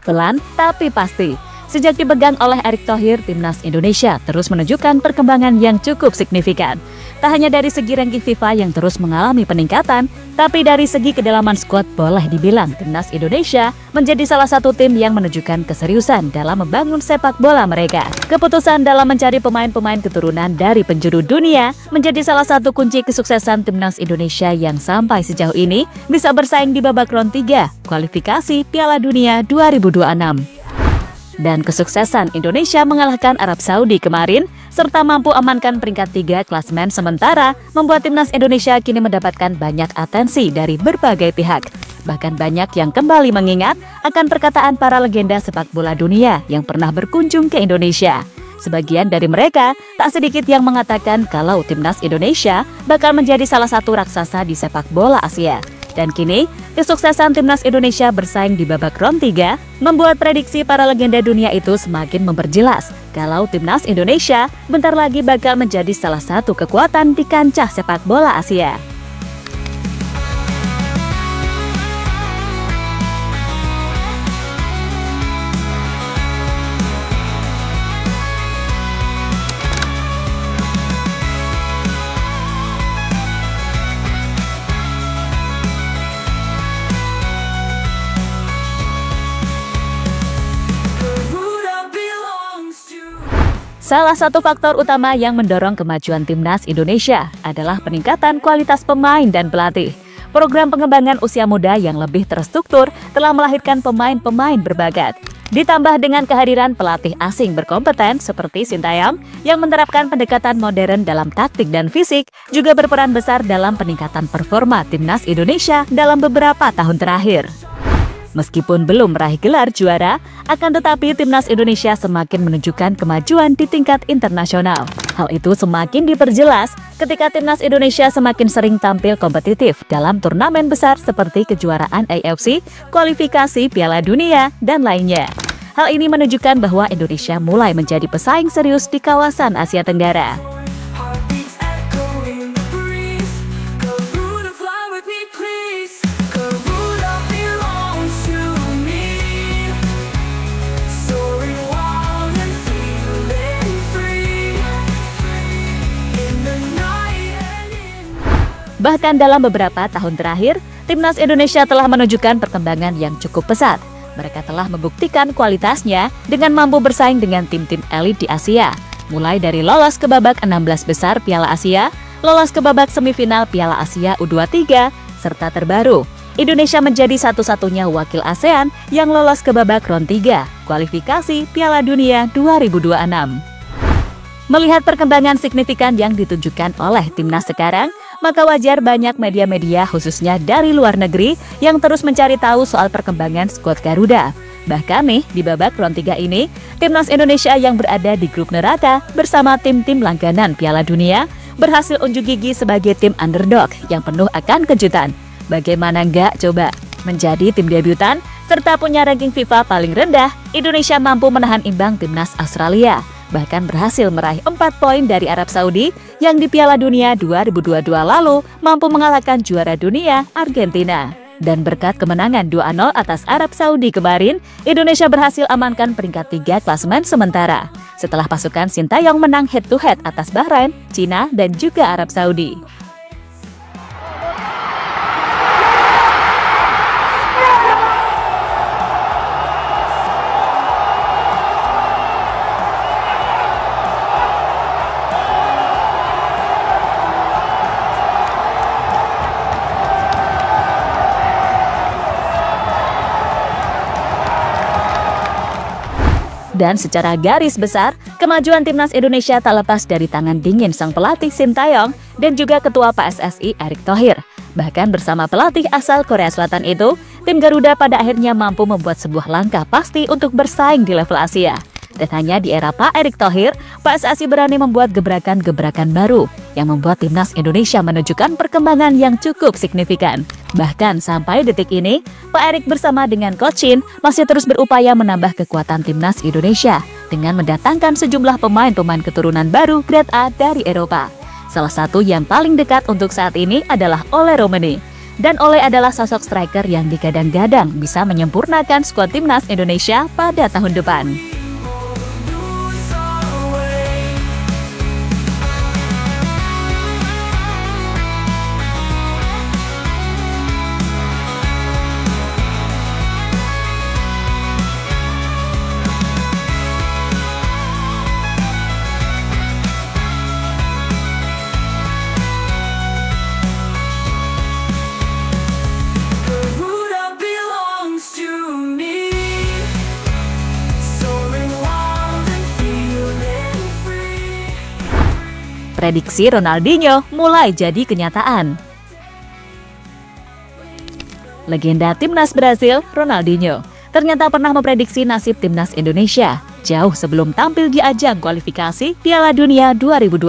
Pelan tapi pasti. Sejak dipegang oleh Erick Thohir, timnas Indonesia terus menunjukkan perkembangan yang cukup signifikan. Tak hanya dari segi ranking FIFA yang terus mengalami peningkatan, tapi dari segi kedalaman skuad boleh dibilang timnas Indonesia menjadi salah satu tim yang menunjukkan keseriusan dalam membangun sepak bola mereka. Keputusan dalam mencari pemain-pemain keturunan dari penjuru dunia menjadi salah satu kunci kesuksesan timnas Indonesia yang sampai sejauh ini bisa bersaing di babak round 3 kualifikasi Piala Dunia 2026. Dan kesuksesan Indonesia mengalahkan Arab Saudi kemarin, serta mampu amankan peringkat 3 klasemen sementara, membuat timnas Indonesia kini mendapatkan banyak atensi dari berbagai pihak. Bahkan banyak yang kembali mengingat akan perkataan para legenda sepak bola dunia yang pernah berkunjung ke Indonesia. Sebagian dari mereka tak sedikit yang mengatakan kalau timnas Indonesia bakal menjadi salah satu raksasa di sepak bola Asia. Dan kini, kesuksesan timnas Indonesia bersaing di babak round 3 membuat prediksi para legenda dunia itu semakin memperjelas kalau timnas Indonesia bentar lagi bakal menjadi salah satu kekuatan di kancah sepak bola Asia. Salah satu faktor utama yang mendorong kemajuan timnas Indonesia adalah peningkatan kualitas pemain dan pelatih. Program pengembangan usia muda yang lebih terstruktur telah melahirkan pemain-pemain berbakat. Ditambah dengan kehadiran pelatih asing berkompeten seperti Sintayong yang menerapkan pendekatan modern dalam taktik dan fisik juga berperan besar dalam peningkatan performa timnas Indonesia dalam beberapa tahun terakhir. Meskipun belum meraih gelar juara, akan tetapi timnas Indonesia semakin menunjukkan kemajuan di tingkat internasional. Hal itu semakin diperjelas ketika timnas Indonesia semakin sering tampil kompetitif dalam turnamen besar seperti kejuaraan AFC, kualifikasi Piala Dunia, dan lainnya. Hal ini menunjukkan bahwa Indonesia mulai menjadi pesaing serius di kawasan Asia Tenggara. Bahkan dalam beberapa tahun terakhir, timnas Indonesia telah menunjukkan perkembangan yang cukup pesat. Mereka telah membuktikan kualitasnya dengan mampu bersaing dengan tim-tim elit di Asia. Mulai dari lolos ke babak 16 besar Piala Asia, lolos ke babak semifinal Piala Asia U23, serta terbaru, Indonesia menjadi satu-satunya wakil ASEAN yang lolos ke babak round 3, kualifikasi Piala Dunia 2026. Melihat perkembangan signifikan yang ditunjukkan oleh timnas sekarang, maka wajar banyak media-media khususnya dari luar negeri yang terus mencari tahu soal perkembangan skuad Garuda. Bahkan nih, di babak round 3 ini, timnas Indonesia yang berada di grup neraka bersama tim-tim langganan Piala Dunia berhasil unjuk gigi sebagai tim underdog yang penuh akan kejutan. Bagaimana enggak coba? Menjadi tim debutan serta punya ranking FIFA paling rendah, Indonesia mampu menahan imbang timnas Australia. Bahkan berhasil meraih 4 poin dari Arab Saudi yang di Piala Dunia 2022 lalu mampu mengalahkan juara dunia Argentina. Dan berkat kemenangan 2-0 atas Arab Saudi kemarin, Indonesia berhasil amankan peringkat 3 klasemen sementara. Setelah pasukan Sintayong menang head-to-head atas Bahrain, Cina, dan juga Arab Saudi. Dan secara garis besar, kemajuan timnas Indonesia tak lepas dari tangan dingin sang pelatih Sintayong dan juga ketua PSSI Erick Thohir. Bahkan bersama pelatih asal Korea Selatan itu, tim Garuda pada akhirnya mampu membuat sebuah langkah pasti untuk bersaing di level Asia. Dan hanya di era Pak Erick Thohir, PSSI berani membuat gebrakan-gebrakan baru yang membuat timnas Indonesia menunjukkan perkembangan yang cukup signifikan. Bahkan sampai detik ini, Pak Erick bersama dengan Coach Shin masih terus berupaya menambah kekuatan timnas Indonesia dengan mendatangkan sejumlah pemain-pemain keturunan baru grade A dari Eropa. Salah satu yang paling dekat untuk saat ini adalah Ole Romeni. Dan Ole adalah sosok striker yang digadang-gadang bisa menyempurnakan skuad timnas Indonesia pada tahun depan. Prediksi Ronaldinho mulai jadi kenyataan. Legenda timnas Brasil, Ronaldinho, ternyata pernah memprediksi nasib timnas Indonesia jauh sebelum tampil di ajang kualifikasi Piala Dunia 2026.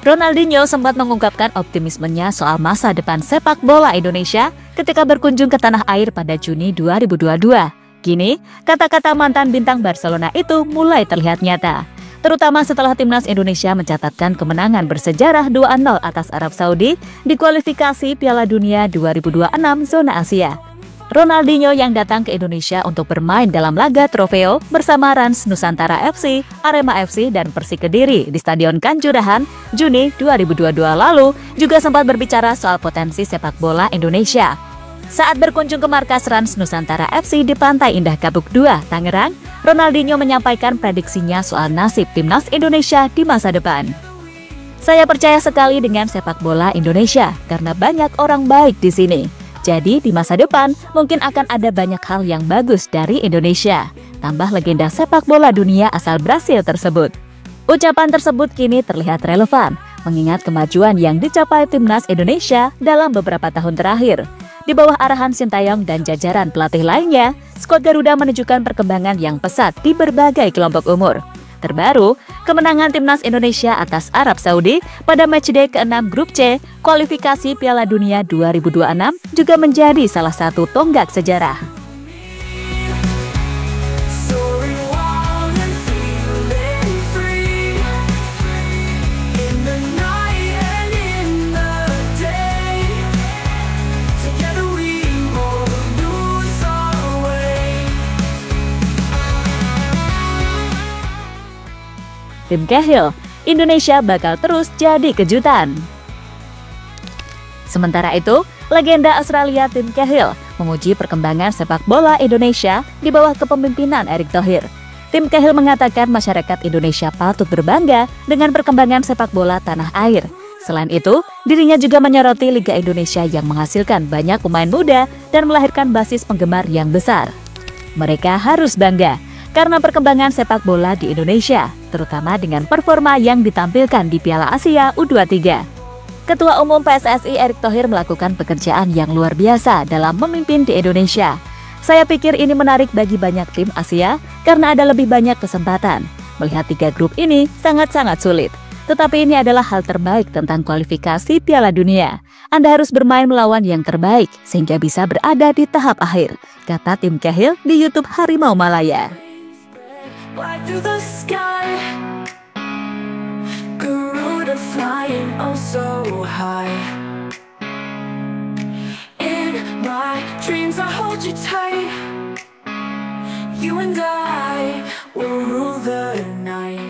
Ronaldinho sempat mengungkapkan optimismenya soal masa depan sepak bola Indonesia ketika berkunjung ke tanah air pada Juni 2022. Kini, kata-kata mantan bintang Barcelona itu mulai terlihat nyata, terutama setelah timnas Indonesia mencatatkan kemenangan bersejarah 2-0 atas Arab Saudi di kualifikasi Piala Dunia 2026 zona Asia. Ronaldinho yang datang ke Indonesia untuk bermain dalam laga Trofeo bersama Rans Nusantara FC, Arema FC, dan Persik Kediri di Stadion Kanjuruhan Juni 2022 lalu juga sempat berbicara soal potensi sepak bola Indonesia. Saat berkunjung ke markas Rans Nusantara FC di Pantai Indah Kapuk 2, Tangerang, Ronaldinho menyampaikan prediksinya soal nasib timnas Indonesia di masa depan. Saya percaya sekali dengan sepak bola Indonesia karena banyak orang baik di sini. Jadi di masa depan mungkin akan ada banyak hal yang bagus dari Indonesia. Tambah legenda sepak bola dunia asal Brasil tersebut. Ucapan tersebut kini terlihat relevan, mengingat kemajuan yang dicapai timnas Indonesia dalam beberapa tahun terakhir. Di bawah arahan Sintayong dan jajaran pelatih lainnya, skuad Garuda menunjukkan perkembangan yang pesat di berbagai kelompok umur. Terbaru, kemenangan timnas Indonesia atas Arab Saudi pada matchday ke-6 Grup C kualifikasi Piala Dunia 2026 juga menjadi salah satu tonggak sejarah. Tim Cahill, Indonesia bakal terus jadi kejutan. Sementara itu, legenda Australia Tim Cahill memuji perkembangan sepak bola Indonesia di bawah kepemimpinan Erick Thohir. Tim Cahill mengatakan masyarakat Indonesia patut berbangga dengan perkembangan sepak bola tanah air. Selain itu, dirinya juga menyoroti Liga Indonesia yang menghasilkan banyak pemain muda dan melahirkan basis penggemar yang besar. Mereka harus bangga karena perkembangan sepak bola di Indonesia, terutama dengan performa yang ditampilkan di Piala Asia U23. Ketua Umum PSSI Erick Thohir melakukan pekerjaan yang luar biasa dalam memimpin di Indonesia. Saya pikir ini menarik bagi banyak tim Asia karena ada lebih banyak kesempatan. Melihat 3 grup ini sangat-sangat sulit. Tetapi ini adalah hal terbaik tentang kualifikasi Piala Dunia. Anda harus bermain melawan yang terbaik sehingga bisa berada di tahap akhir, kata Tim Cahill di YouTube Harimau Malaya. Fly through the sky, Garuda flying oh so high. In my dreams I hold you tight. You and I will rule the night.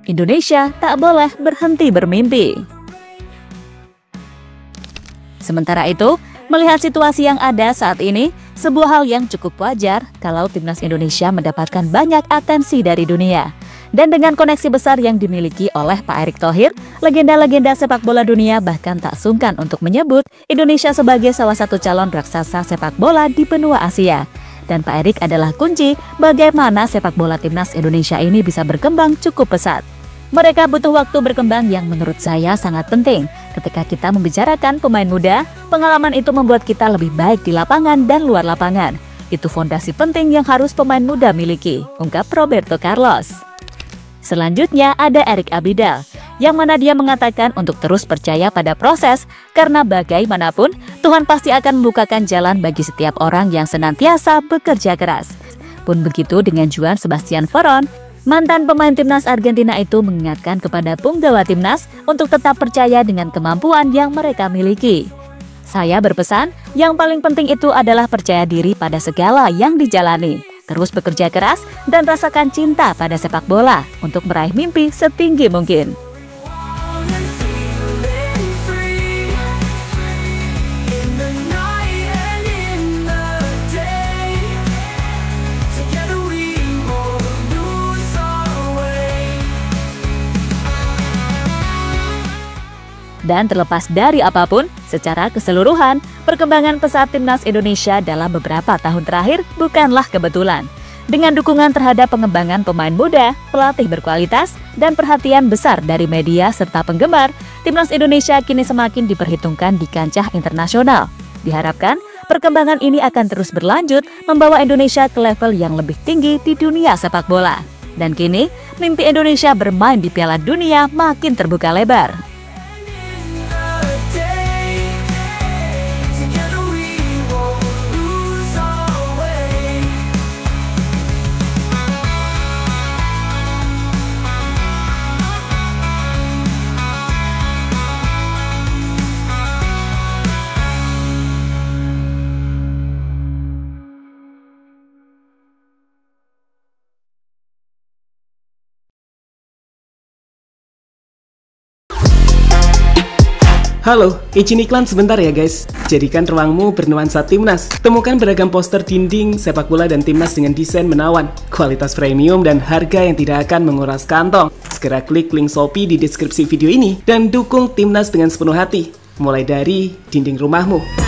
Indonesia tak boleh berhenti bermimpi. Sementara itu, melihat situasi yang ada saat ini, sebuah hal yang cukup wajar kalau timnas Indonesia mendapatkan banyak atensi dari dunia. Dan dengan koneksi besar yang dimiliki oleh Pak Erick Thohir, legenda-legenda sepak bola dunia bahkan tak sungkan untuk menyebut Indonesia sebagai salah satu calon raksasa sepak bola di benua Asia. Dan Pak Erick adalah kunci bagaimana sepak bola timnas Indonesia ini bisa berkembang cukup pesat. Mereka butuh waktu berkembang yang menurut saya sangat penting. Ketika kita membicarakan pemain muda, pengalaman itu membuat kita lebih baik di lapangan dan luar lapangan. Itu fondasi penting yang harus pemain muda miliki, ungkap Roberto Carlos. Selanjutnya ada Erik Abidal, yang mana dia mengatakan untuk terus percaya pada proses, karena bagaimanapun Tuhan pasti akan membukakan jalan bagi setiap orang yang senantiasa bekerja keras. Pun begitu dengan Joan Sebastian Veron, Mantan pemain timnas Argentina itu mengingatkan kepada punggawa timnas untuk tetap percaya dengan kemampuan yang mereka miliki. Saya berpesan, yang paling penting itu adalah percaya diri pada segala yang dijalani. Terus bekerja keras dan rasakan cinta pada sepak bola untuk meraih mimpi setinggi mungkin. Dan terlepas dari apapun, secara keseluruhan, perkembangan pesat timnas Indonesia dalam beberapa tahun terakhir bukanlah kebetulan. Dengan dukungan terhadap pengembangan pemain muda, pelatih berkualitas, dan perhatian besar dari media serta penggemar, timnas Indonesia kini semakin diperhitungkan di kancah internasional. Diharapkan, perkembangan ini akan terus berlanjut membawa Indonesia ke level yang lebih tinggi di dunia sepak bola. Dan kini, mimpi Indonesia bermain di Piala Dunia makin terbuka lebar. Halo, izin iklan sebentar ya guys. Jadikan ruangmu bernuansa timnas. Temukan beragam poster dinding, sepak bola dan timnas dengan desain menawan, kualitas premium dan harga yang tidak akan menguras kantong. Segera klik link Shopee di deskripsi video ini dan dukung timnas dengan sepenuh hati. Mulai dari dinding rumahmu.